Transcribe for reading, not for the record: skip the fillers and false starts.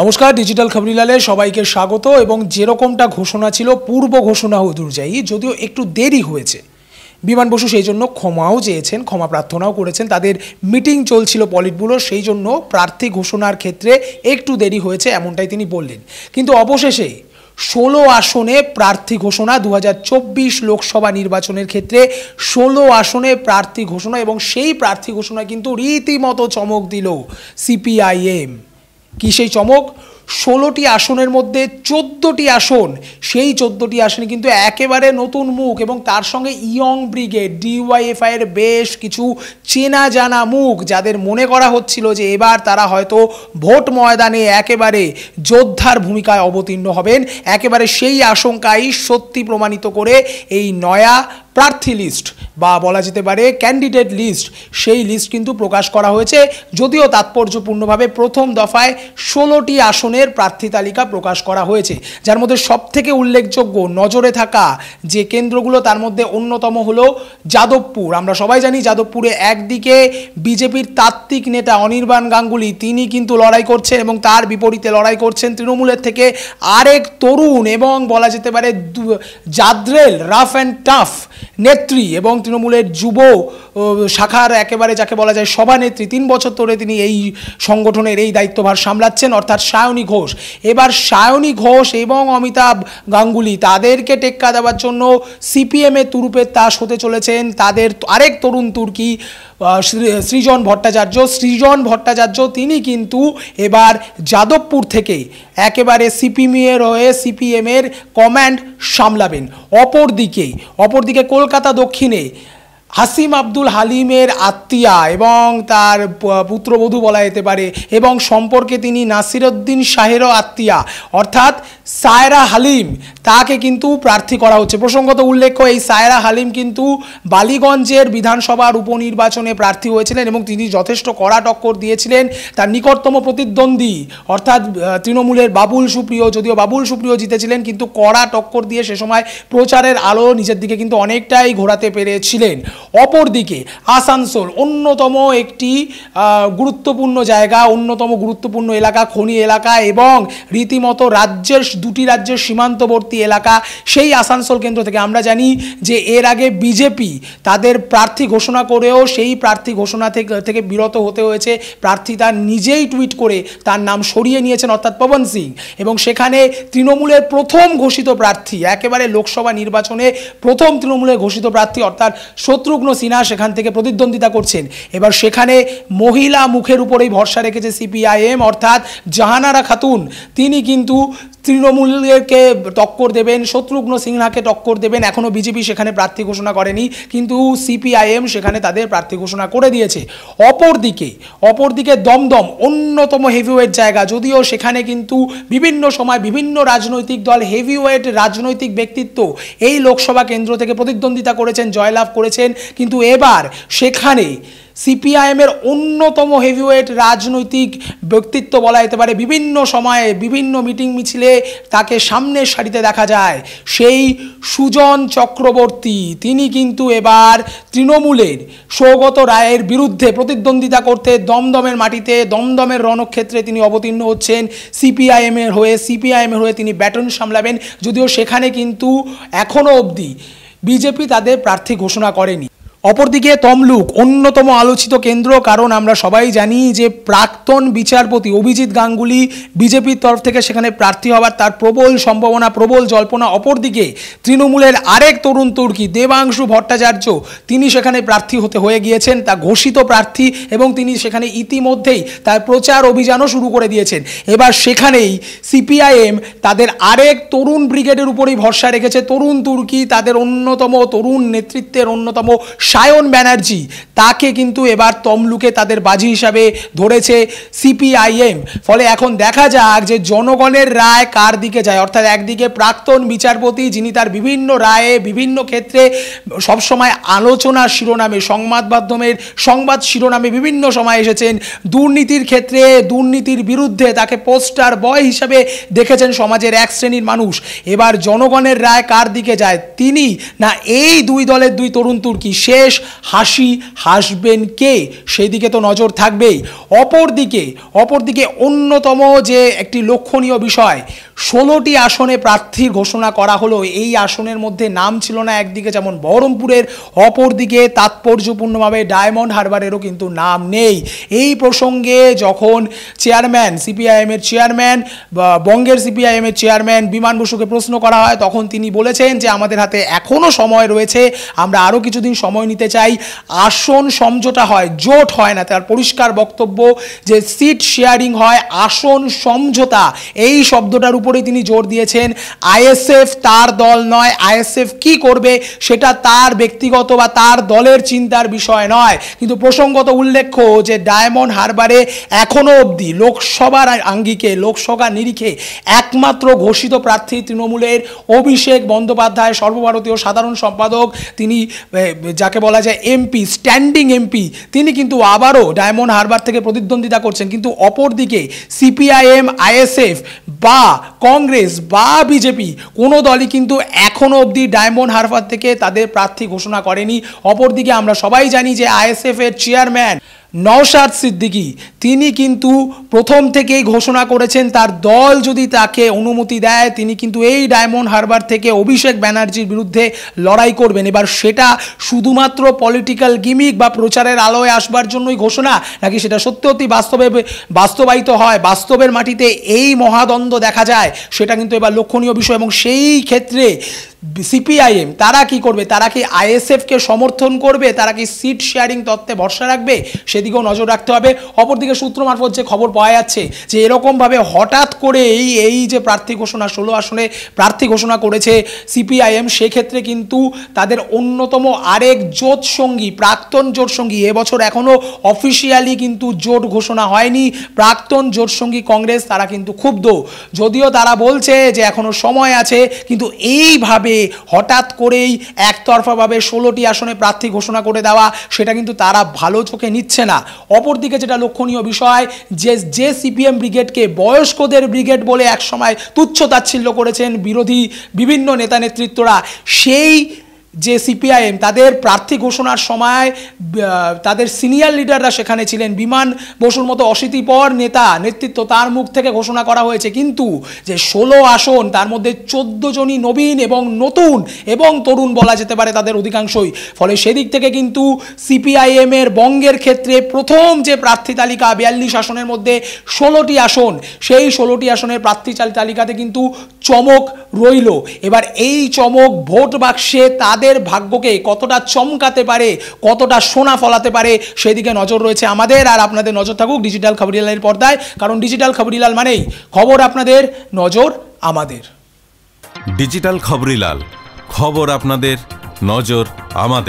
নমস্কার, ডিজিটাল খবরিলালে সবাইকে স্বাগত। এবং যেরকমটা ঘোষণা ছিল পূর্ব ঘোষণা অনুযায়ী, যদিও একটু দেরি হয়েছে, বিমান বসু সেই জন্য ক্ষমাও চেয়েছেন, ক্ষমা প্রার্থনাও করেছেন। তাদের মিটিং চলছিল পলিট ব্যুরোর, সেই জন্য প্রার্থী ঘোষণার ক্ষেত্রে একটু দেরি হয়েছে এমনটাই তিনি বললেন। কিন্তু অবশেষে 16 আসনে প্রার্থী ঘোষণা। 2024 লোকসভা নির্বাচনের ক্ষেত্রে 16 আসনে প্রার্থী ঘোষণা, এবং সেই প্রার্থী ঘোষণা কিন্তু রীতিমতো চমক দিল সিপিআইএম। কি সেই চমক? 16টি আসনের মধ্যে 14টি আসন, সেই 14টি আসনে কিন্তু একেবারে নতুন মুখ, এবং তার সঙ্গে ইয়ং ব্রিগেড ডিওয়াইএফআই এর বেশ কিছু চেনা জানা মুখ, যাদের মনে করা হচ্ছিল যে এবার তারা হয়তো ভোট ময়দানে একেবারে যোদ্ধার ভূমিকায় অবতীর্ণ হবেন। একেবারে সেই আশঙ্কাই সত্যি প্রমাণিত করে এই নয়া প্রার্থী লিস্ট বা বলা যেতে পারে ক্যান্ডিডেট লিস্ট, সেই লিস্ট কিন্তু প্রকাশ করা হয়েছে। যদিও তাৎপর্যপূর্ণভাবে প্রথম দফায় 16টি আসনের প্রার্থী তালিকা প্রকাশ করা হয়েছে, যার মধ্যে সবথেকে উল্লেখযোগ্য নজরে থাকা যে কেন্দ্রগুলো, তার মধ্যে অন্যতম হলো যাদবপুর। আমরা সবাই জানি যাদবপুরে একদিকে বিজেপির তাত্ত্বিক নেতা অনির্বাণ গাঙ্গুলি, তিনি কিন্তু লড়াই করছেন, এবং তার বিপরীতে লড়াই করছেন তৃণমূলের থেকে আরেক তরুণ এবং বলা যেতে পারে জাদ্রেল রাফ অ্যান্ড টাফ নেত্রী এবং তৃণমূলের যুব শাখার একেবারে যাকে বলা যায় সভানেত্রী। 3 বছর ধরে তিনি এই সংগঠনের এই দায়িত্বভার সামলাচ্ছেন, অর্থাৎ সায়নী ঘোষ। এবার সায়নী ঘোষ এবং অমিতাভ গাঙ্গুলি, তাদেরকে টেক্কা দেওয়ার জন্য সিপিএমের তুরুপের তাস হতে চলেছেন তাদের আরেক তরুণ তুর্কি সৃজন ভট্টাচার্য। সৃজন ভট্টাচার্য তিনি কিন্তু এবার যাদবপুর থেকে একেবারে সিপিএমের হয়ে সিপিএমের কমান্ড সামলাবেন। অপরদিকে কলকাতা দক্ষিণে হাসিম আব্দুল হালিমের আত্মীয়া এবং তার পুত্রবধূ বলা যেতে পারে, এবং সম্পর্কে তিনি নাসিরউদ্দিন শাহেরও আত্মীয়া, অর্থাৎ সায়রা হালিম, তাকে কিন্তু প্রার্থী করা হচ্ছে। প্রসঙ্গত উল্লেখ্য, এই সায়রা হালিম কিন্তু বালিগঞ্জের বিধানসভার উপনির্বাচনে প্রার্থী হয়েছিলেন, এবং তিনি যথেষ্ট কড়া টক্কর দিয়েছিলেন তার নিকটতম প্রতিদ্বন্দ্বী অর্থাৎ তৃণমূলের বাবুল সুপ্রিয়। যদিও বাবুল সুপ্রিয় জিতেছিলেন, কিন্তু কড়া টক্কর দিয়ে সে সময় প্রচারের আলো নিজের দিকে কিন্তু অনেকটাই ঘোরাতে পেরেছিলেন। অপরদিকে আসানসোল অন্যতম একটি গুরুত্বপূর্ণ জায়গা, অন্যতম গুরুত্বপূর্ণ এলাকা, খনি এলাকা, এবং রীতিমতো দুটি রাজ্যের সীমান্তবর্তী এলাকা। সেই আসানসোল কেন্দ্র থেকে আমরা জানি যে এর আগে বিজেপি তাদের প্রার্থী ঘোষণা করেও সেই প্রার্থী ঘোষণা থেকে বিরত হতে হয়েছে। প্রার্থী তার নিজেই টুইট করে তার নাম সরিয়ে নিয়েছেন, অর্থাৎ পবন সিং, এবং সেখানে তৃণমূলের প্রথম ঘোষিত প্রার্থী, একেবারে লোকসভা নির্বাচনে প্রথম তৃণমূলের ঘোষিত প্রার্থী অর্থাৎ শত্রুঘ্ন সিনহা সেখান থেকে প্রতিদ্বন্দ্বিতা করছেন। এবার সেখানে মহিলা মুখের উপরেই ভরসা রেখেছে সিপিআইএম, অর্থাৎ জাহানারা খাতুন, তিনি কিন্তু তৃণমূলকে টক্কর দেবেন, শত্রুঘ্ন সিনহাকে টক্কর দেবেন। এখনও বিজেপি সেখানে প্রার্থী ঘোষণা করেনি, কিন্তু সিপিআইএম সেখানে তাদের প্রার্থী ঘোষণা করে দিয়েছে। অপরদিকে দমদম অন্যতম হেভিওয়েট জায়গা, যদিও সেখানে কিন্তু বিভিন্ন সময় বিভিন্ন রাজনৈতিক দল, হেভিওয়েট রাজনৈতিক ব্যক্তিত্ব এই লোকসভা কেন্দ্র থেকে প্রতিদ্বন্দ্বিতা করেছেন, জয়লাভ করেছেন, কিন্তু এবার সেখানে সিপিআইএমের অন্যতম হেভিওয়েট রাজনৈতিক ব্যক্তিত্ব বলা যেতে পারে, বিভিন্ন সময়ে বিভিন্ন মিটিং মিছিলে তাকে সামনের সারিতে দেখা যায়, সেই সুজন চক্রবর্তী, তিনি কিন্তু এবার তৃণমূলের সৌগত রায়ের বিরুদ্ধে প্রতিদ্বন্দ্বিতা করতে দমদমের মাটিতে, দমদমের রণক্ষেত্রে তিনি অবতীর্ণ হচ্ছেন সিপিআইএমের হয়ে তিনি ব্যাটন সামলাবেন। যদিও সেখানে কিন্তু এখনও অবধি বিজেপি তাদের প্রার্থী ঘোষণা করেনি। অপরদিকে তমলুক অন্যতম আলোচিত কেন্দ্র, কারণ আমরা সবাই জানি যে প্রাক্তন বিচারপতি অভিজিৎ গাঙ্গুলি বিজেপির তরফ থেকে সেখানে প্রার্থী হওয়ার তার প্রবল সম্ভাবনা, প্রবল জল্পনা। অপরদিকে তৃণমূলের আরেক তরুণ তুর্কি দেবাংশু ভট্টাচার্য, তিনি সেখানে প্রার্থী হয়ে গিয়েছেন, তা ঘোষিত প্রার্থী, এবং তিনি সেখানে ইতিমধ্যেই তার প্রচার অভিযানও শুরু করে দিয়েছেন। এবার সেখানেই সিপিআইএম তাদের আরেক তরুণ ব্রিগেডের উপরেই ভরসা রেখেছে, তরুণ তুর্কি, তাদের অন্যতম তরুণ নেতৃত্বের অন্যতম সায়ন ব্যানার্জি, তাকে কিন্তু এবার তমলুকে তাদের বাজি হিসাবে ধরেছে সিপিআইএম। ফলে এখন দেখা যাক যে জনগণের রায় কার দিকে যায়, অর্থাৎ একদিকে প্রাক্তন বিচারপতি, যিনি তার বিভিন্ন রায়ে বিভিন্ন ক্ষেত্রে সবসময় আলোচনার শিরোনামে, সংবাদ মাধ্যমের সংবাদ শিরোনামে বিভিন্ন সময় এসেছেন, দুর্নীতির ক্ষেত্রে, দুর্নীতির বিরুদ্ধে তাকে পোস্টার বয় হিসাবে দেখেছেন সমাজের এক শ্রেণীর মানুষ। এবার জনগণের রায় কার দিকে যায়, তিনি না এই দুই দলের দুই তরুণ তুর্কি, সে শেষ হাসি হাসবেন কে, সেই দিকে তো নজর থাকবেই। অপরদিকে অন্যতম যে একটি লক্ষণীয় বিষয়, 16টি আসনে প্রার্থীর ঘোষণা করা হলো। এই আসনের মধ্যে নাম ছিল না একদিকে যেমন বহরমপুরের, অপরদিকে তাৎপর্যপূর্ণভাবে ডায়মন্ড হারবারেরও কিন্তু নাম নেই। এই প্রসঙ্গে যখন চেয়ারম্যান, সিপিআইএমের চেয়ারম্যান, বঙ্গের সিপিআইএমের চেয়ারম্যান বিমান বসুকে প্রশ্ন করা হয়, তখন তিনি বলেছেন যে আমাদের হাতে এখনও সময় রয়েছে, আমরা আরও কিছুদিন সময় নিতে চাই। আসন সমঝোতা হয়, জোট হয় না। তার পরিষ্কার বক্তব্য যে সিট শেয়ারিং হয়, আসন সমঝোতা, এই শব্দটার উপরে তিনি জোর দিয়েছেন। আইএসএফ তার দল নয়, আইএসএফ কি করবে সেটা তার ব্যক্তিগত বা তার দলের চিন্তার বিষয় নয়। কিন্তু প্রসঙ্গত উল্লেখ্য যে ডায়মন্ড হারবারে এখনো অবধি লোকসভার আঙ্গিকে, লোকসভা নিরিখে একমাত্র ঘোষিত প্রার্থী তৃণমূলের অভিষেক বন্দ্যোপাধ্যায়, সর্বভারতীয় সাধারণ সম্পাদক, তিনি যাকে বলা যায় এমপি, স্ট্যান্ডিং এমপি, তিনি কিন্তু আবারও ডায়মন্ড হারবার থেকে প্রতিদ্বন্দ্বিতা করছেন। কিন্তু অপরদিকে সিপিআইএম, আইএসএফ বা কংগ্রেস বা বিজেপি কোনো দলই কিন্তু এখনো অবধি ডায়মন্ড হারবার থেকে তাদের প্রার্থী ঘোষণা করেনি। অপরদিকে আমরা সবাই জানি যে আইএসএফ এর চেয়ারম্যান নওশাদ সিদ্দিকী, তিনি কিন্তু প্রথম থেকেই ঘোষণা করেছেন তার দল যদি তাকে অনুমতি দেয় তিনি কিন্তু এই ডায়মন্ড হারবার থেকে অভিষেক ব্যানার্জির বিরুদ্ধে লড়াই করবেন। এবার সেটা শুধুমাত্র পলিটিক্যাল গিমিক বা প্রচারের আলোয় আসবার জন্যই ঘোষণা, নাকি সেটা সত্যি বাস্তবায়িত হয়, বাস্তবের মাটিতে এই মহাদ্বন্দ্ব দেখা যায়, সেটা কিন্তু এবার লক্ষণীয় বিষয়। এবং সেই ক্ষেত্রে সিপিআইএম তারা কি করবে? তারা কি আইএসএফকে সমর্থন করবে? তারা কি সিট শেয়ারিং তত্ত্বে ভরসা রাখবে? সেদিকেও নজর রাখতে হবে। অপরদিকে সূত্র মারফত যে খবর পাওয়া যাচ্ছে যে এরকমভাবে হঠাৎ করে এই যে প্রার্থী ঘোষণা, 16 আসনে প্রার্থী ঘোষণা করেছে সিপিআইএম, সেক্ষেত্রে কিন্তু তাদের অন্যতম আরেক জোট সঙ্গী, প্রাক্তন জোট সঙ্গী, এবছর এখনও অফিসিয়ালি কিন্তু জোট ঘোষণা হয়নি, প্রাক্তন জোট সঙ্গী কংগ্রেস, তারা কিন্তু ক্ষুব্ধ। যদিও তারা বলছে যে এখনও সময় আছে, কিন্তু এইভাবে হঠাৎ করেই একতরফাভাবে 16টি আসনে প্রার্থী ঘোষণা করে দেওয়া, সেটা কিন্তু তারা ভালো চোখে নিচ্ছে না। অপরদিকে যেটা লক্ষণীয় বিষয়, যে সিপিএম ব্রিগেডকে বয়স্কদের ব্রিগেড বলে একসময় তুচ্ছ তাচ্ছিল্য করেছেন বিরোধী বিভিন্ন নেতা নেতৃত্বরা, সেই যে সিপিআইএম তাদের প্রার্থী ঘোষণার সময় তাদের সিনিয়র লিডাররা সেখানে ছিলেন, বিমান বসুর মতো অশীতিপর নেতৃত্ব, তার মুখ থেকে ঘোষণা করা হয়েছে। কিন্তু যে 16 আসন, তার মধ্যে 14 জনই নবীন এবং নতুন এবং তরুণ বলা যেতে পারে তাদের অধিকাংশই। ফলে সেদিক থেকে কিন্তু সিপিআইএম এর বঙ্গের ক্ষেত্রে প্রথম যে প্রার্থী তালিকা 42 আসনের মধ্যে 16টি আসন, সেই 16টি আসনের প্রার্থী তালিকাতে কিন্তু চমক রইল। এবার এই চমক ভোট বাক্সে তাদের ভাগ্যকে কতটা চমকাতে পারে, কতটা সোনা ফলাতে পারে, সেদিকে নজর রয়েছে আমাদের। আর আপনাদের নজর থাকুক ডিজিটাল খবরিলালের পর্দায়, কারণ ডিজিটাল খবরিলাল মানেই খবর আপনাদের, নজর আমাদের। ডিজিটাল খবরিলাল, খবর আপনাদের, নজর আমাদের।